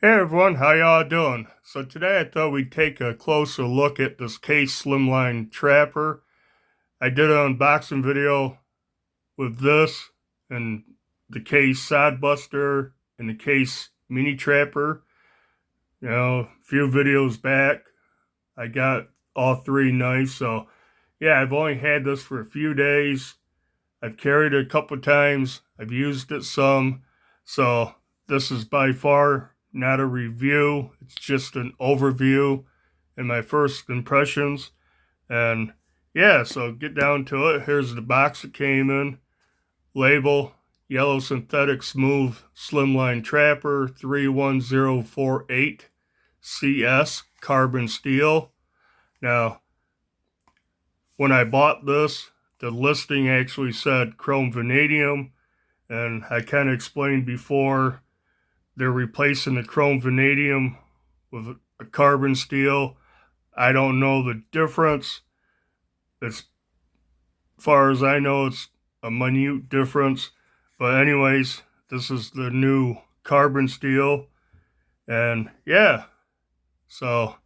Hey everyone, how y'all doing? So today I thought we'd take a closer look at this Case Slimline Trapper. I did an unboxing video with this and the Case Sod Buster and the Case Mini Trapper. A few videos back, I got all three knives. So yeah, I've only had this for a few days. I've carried it a couple times. I've used it some. So this is by far not a review. It's just an overview and my first impressions. And yeah, so get down to it. Here's the box it came in. Label, Yellow Synthetic Smooth Slimline Trapper 31048 CS carbon steel. Now, when I bought this, the listing actually said chrome vanadium, and I kind of explained before they're replacing the chrome vanadium with a carbon steel. I don't know the difference. As far as I know, it's a minute difference. But anyways, this is the new carbon steel. And yeah, so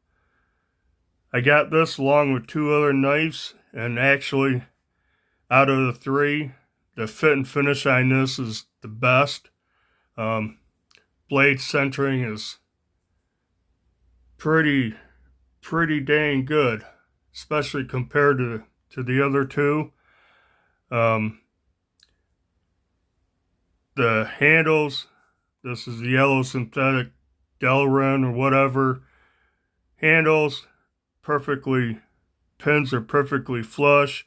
I got this along with two other knives, and actually out of the three, the fit and finish on this is the best. Blade centering is pretty dang good, especially compared to the other two. The handles, this is the yellow synthetic Delrin or whatever. Handles, pins are perfectly flush.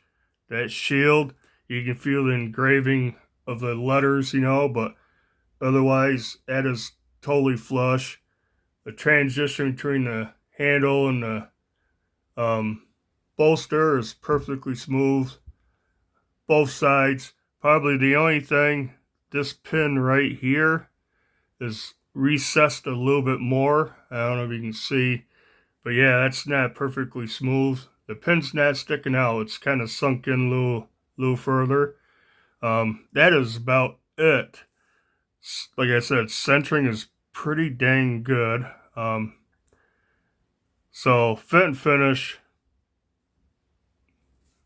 That shield, you can feel the engraving of the letters, but otherwise that is totally flush. The transition between the handle and the bolster is perfectly smooth. Both sides. Probably the only thing, this pin right here is recessed a little bit more. I don't know if you can see, but yeah, that's not perfectly smooth. The pin's not sticking out. It's kind of sunk in a little further. That is about it. Like I said, centering is pretty dang good. So fit and finish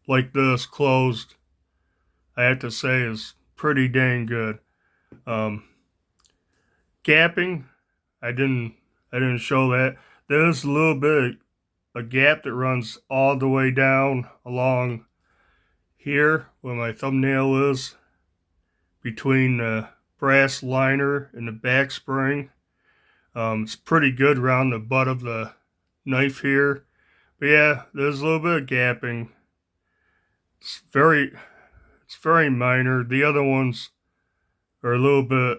like this closed, I have to say, is pretty dang good. Gapping, I didn't show that. There's a little bit of a gap that runs all the way down along here where my thumbnail is, between the brass liner and the back spring. It's pretty good around the butt of the knife here. But yeah, there's a little bit of gapping. It's very minor. The other ones are a little bit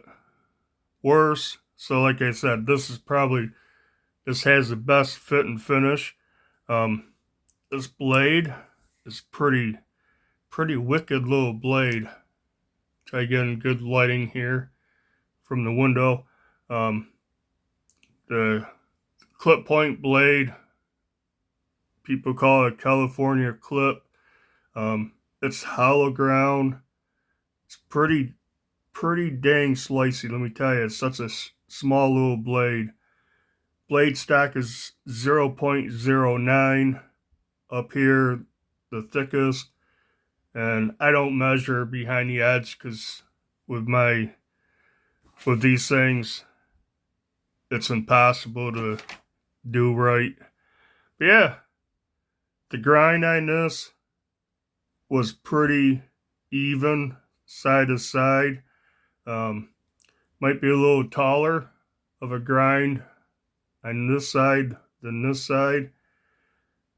worse. So like I said, this has the best fit and finish. This blade is pretty wicked little blade. Try getting good lighting here from the window. The clip point blade, people call it California clip. It's hollow ground. It's pretty dang slicey, let me tell you. It's such a small little blade. Blade stock is 0.09 up here, the thickest. And I don't measure behind the edge because with these things, it's impossible to do right. But yeah, the grind on this was pretty even, side to side. Might be a little taller of a grind on this side than this side,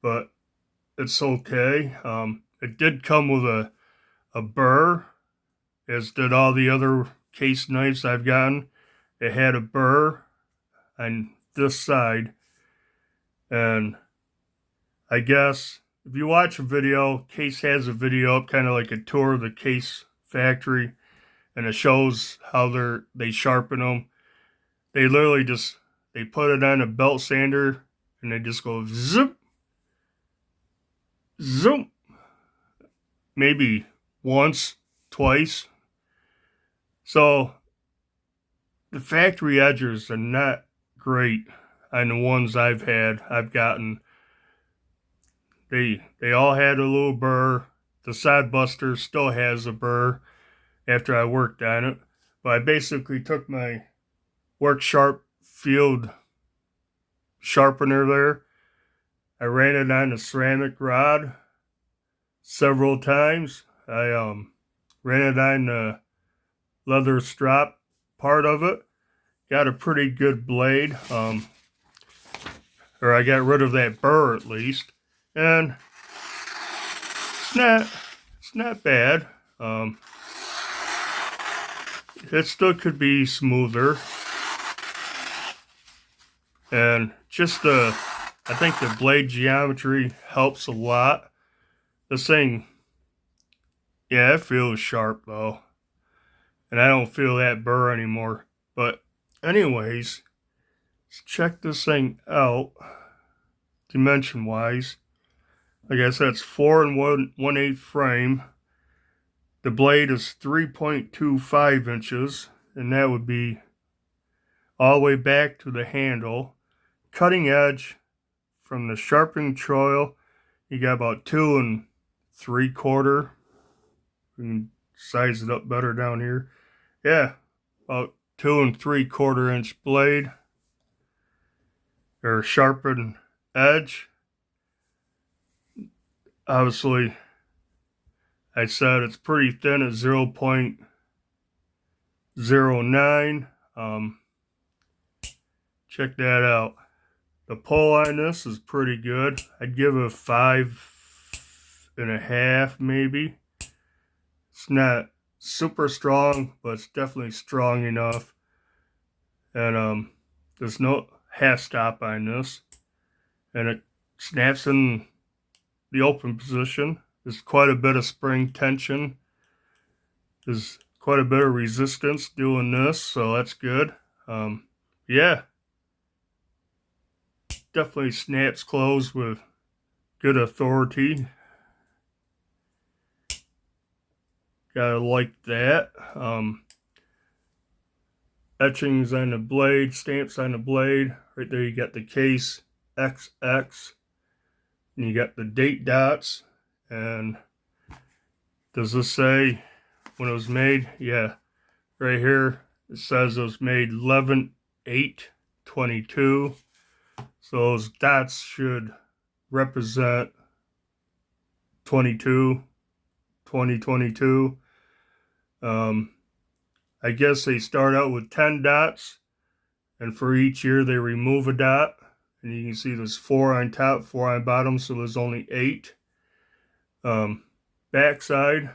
but it's okay. It did come with a burr, as did all the other Case knives I've gotten. It had a burr on this side, and I guess if you watch a video, Case has a video up, kind of like a tour of the Case factory, and it shows how they sharpen them. They literally they put it on a belt sander and they just go zip, zoom, maybe once, twice. So the factory edges are not great on the ones I've gotten. They all had a little burr. The Side Buster still has a burr after I worked on it. But I basically took my Work Sharp field sharpener there. I ran it on a ceramic rod several times. I ran it on the leather strap part of it. Got a pretty good blade. Or I got rid of that burr at least. And it's not bad. It still could be smoother. And just I think the blade geometry helps a lot. This thing, yeah, it feels sharp though. And I don't feel that burr anymore. But anyways, let's check this thing out dimension wise. Like I said, it's 4 1/8 frame. The blade is 3.25 inches, and that would be all the way back to the handle. Cutting edge from the sharpening choil, you got about 2 3/4. We can size it up better down here. Yeah, about 2 3/4 inch blade, or sharpened edge. Obviously, I said it's pretty thin at 0.09. Check that out. The pull on this is pretty good. I'd give it a 5.5 maybe. It's not super strong, but it's definitely strong enough. And there's no half stop on this. And it snaps in the open position. There's quite a bit of spring tension. There's quite a bit of resistance doing this, so that's good. Yeah. Definitely snaps closed with good authority. Gotta like that. Etchings on the blade, stamps on the blade. Right there you got the Case XX. And you got the date dots. And does this say when it was made? Yeah. Right here it says it was made 11/8/22. So those dots should represent 2022. I guess they start out with 10 dots, and for each year they remove a dot. And you can see there's 4 on top, 4 on bottom, so there's only 8. Backside,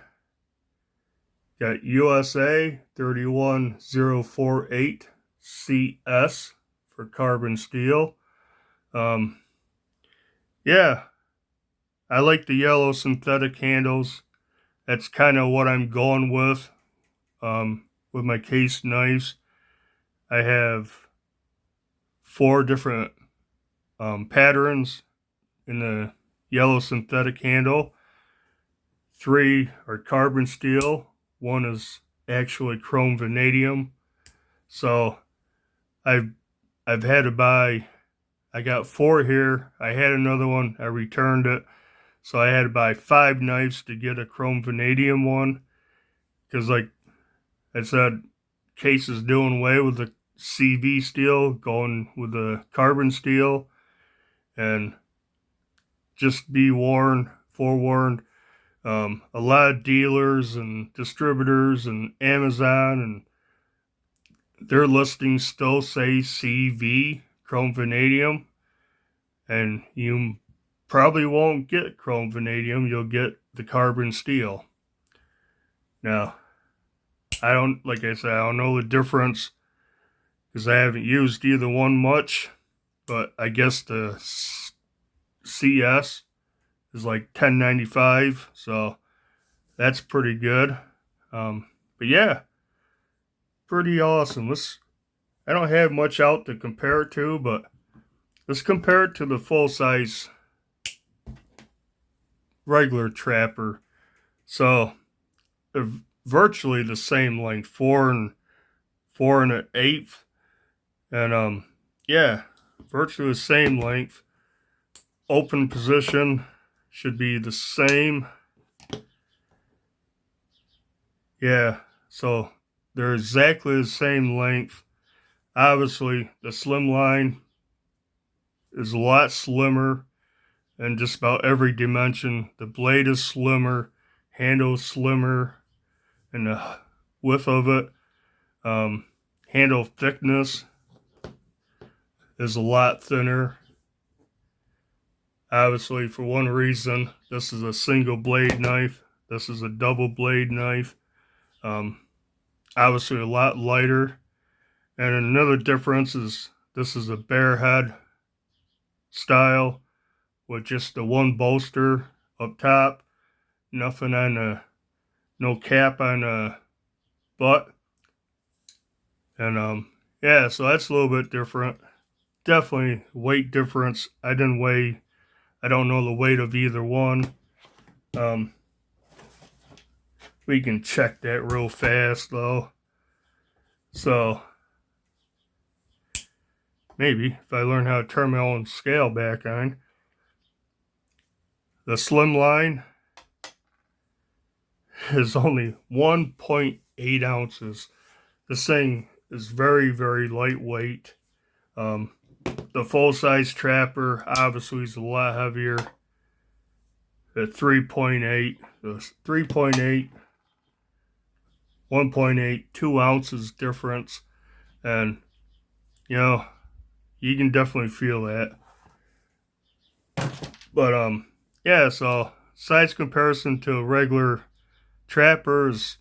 got USA 31048 CS for carbon steel. Yeah, I like the yellow synthetic handles. That's kind of what I'm going with my case knives. I have 4 different patterns in the yellow synthetic handle. 3 are carbon steel. 1 is actually chrome vanadium. So I've had to buy. I got 4 here. I had another one. I returned it. So I had to buy 5 knives to get a chrome vanadium one. Because like I said, Case is doing away with the CV steel, going with the carbon steel. And just be forewarned. A lot of dealers and distributors and Amazon and their listings still say CV, chrome vanadium, and you probably won't get chrome vanadium. You'll get the carbon steel. Now, like I said, I don't know the difference because I haven't used either one much, but I guess the CS is like $10.95, so that's pretty good. But yeah, pretty awesome. I don't have much out to compare it to, but let's compare it to the full-size regular trapper. So they're virtually the same length, 4 1/8. And yeah, virtually the same length. Open position should be the same. Yeah, so they're exactly the same length. Obviously, the Slimline is a lot slimmer in just about every dimension. The blade is slimmer, handle slimmer, and the width of it. Handle thickness is a lot thinner. Obviously, for one reason, this is a single blade knife. This is a double blade knife. Obviously, a lot lighter. And another difference is this is a bare head style with just the one bolster up top, nothing on the, no cap on the butt. And yeah, so that's a little bit different. Definitely weight difference. I don't know the weight of either one. We can check that real fast though. So maybe if I learn how to turn my own scale back on. The Slimline is only 1.8 ounces. This thing is very, very lightweight. The full-size Trapper obviously is a lot heavier at 3.8. So 3.8, 1.8, 2 ounces difference. And, you know, you can definitely feel that. But, yeah, so size comparison to a regular Trapper is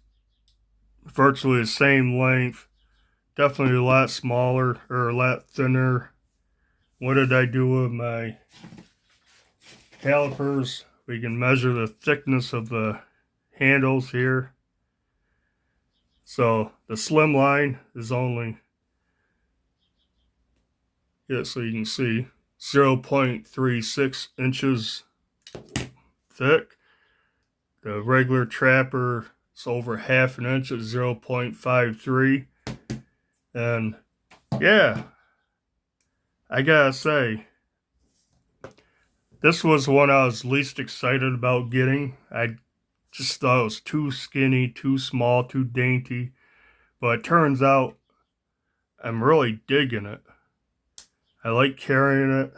virtually the same length. Definitely a lot smaller, or a lot thinner. What did I do with my calipers? We can measure the thickness of the handles here. So the Slimline is only, yeah, so you can see 0.36 inches thick. The regular Trapper is over half an inch at 0.53. And yeah, I gotta say, this was the one I was least excited about getting. I just thought it was too skinny, too small, too dainty. But it turns out I'm really digging it. I like carrying it.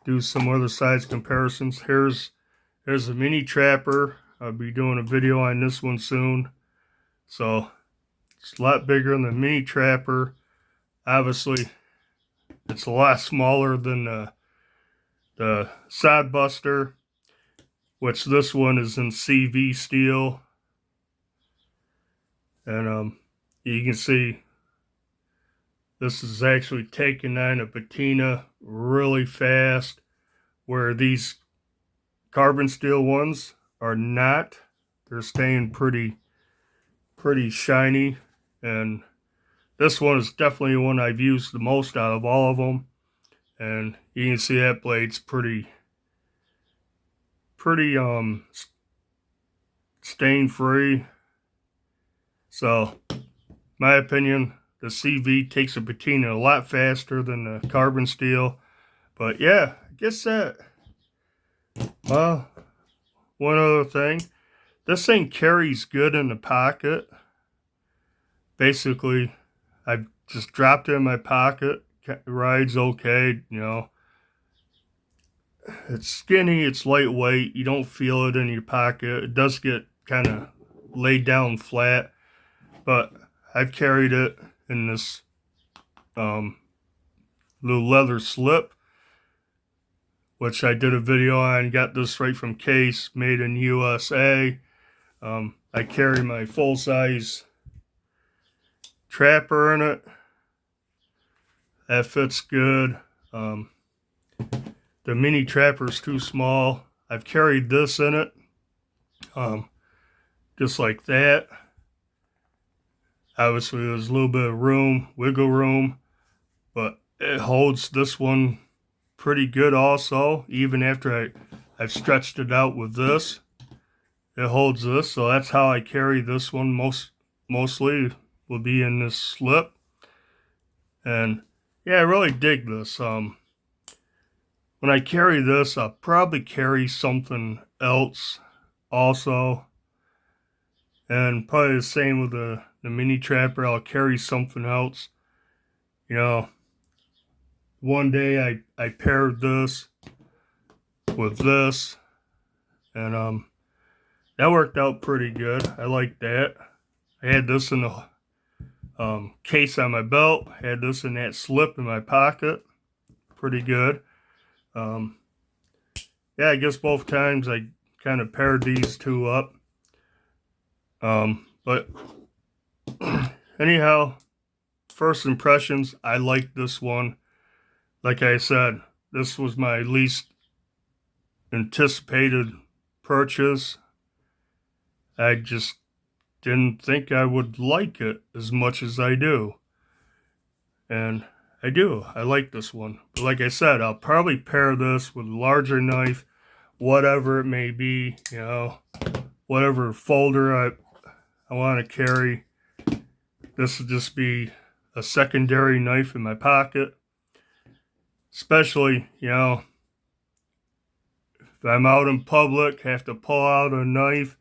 Do some other size comparisons. Here's a mini Trapper. I'll be doing a video on this one soon. So it's a lot bigger than the mini Trapper. Obviously, it's a lot smaller than the Sod Buster, which this one is in CV steel. And you can see this is actually taking on a patina really fast, where these carbon steel ones are not. They're staying pretty shiny, and this one is definitely the one I've used the most out of all of them. And you can see that blade's pretty stain free. So my opinion, the CV takes a patina a lot faster than the carbon steel. But yeah, I guess that, well, one other thing, this thing carries good in the pocket. Basically, I've just dropped it in my pocket. It rides okay, you know. It's skinny, it's lightweight, you don't feel it in your pocket. It does get kind of laid down flat, but I've carried it in this little leather slip, which I did a video on. Got this right from Case, made in USA. I carry my full-size Trapper in it. That fits good. The mini Trapper's too small. I've carried this in it, just like that. Obviously, there's a little bit of room, wiggle room, but it holds this one pretty good also. Even after I've stretched it out with this, it holds this. So that's how I carry this one mostly, will be in this slip. And Yeah, I really dig this. When I carry this, I'll probably carry something else also. And probably the same with the mini trapper. I'll carry something else. You know, one day I paired this with this, and that worked out pretty good. I like that. I had this in the case on my belt. I had this in that slip in my pocket. Pretty good. Um, yeah, I guess both times I kind of paired these two up. But anyhow, first impressions, I like this one. Like I said, this was my least anticipated purchase. I just didn't think I would like it as much as I do. And I do. I like this one. But like I said, I'll probably pair this with a larger knife, whatever it may be, you know, whatever folder I want to carry. This will just be a secondary knife in my pocket. Especially, you know, if I'm out in public, have to pull out a knife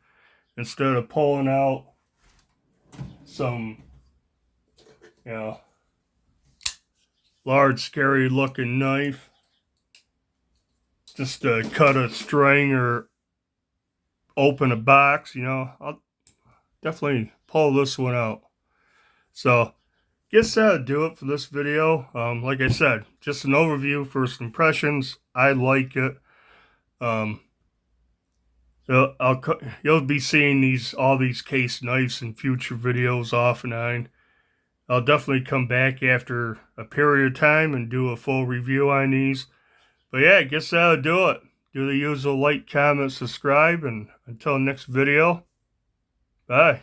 instead of pulling out some, you know, large, scary looking knife just to cut a string or open a box, you know, I'll definitely pull this one out. So, guess that'll do it for this video. Like I said, just an overview, first impressions. I like it. You'll be seeing all these case knives in future videos off and on. I'll definitely come back after a period of time and do a full review on these. But yeah, I guess that'll do it. Do the usual like, comment, subscribe, and until next video, bye.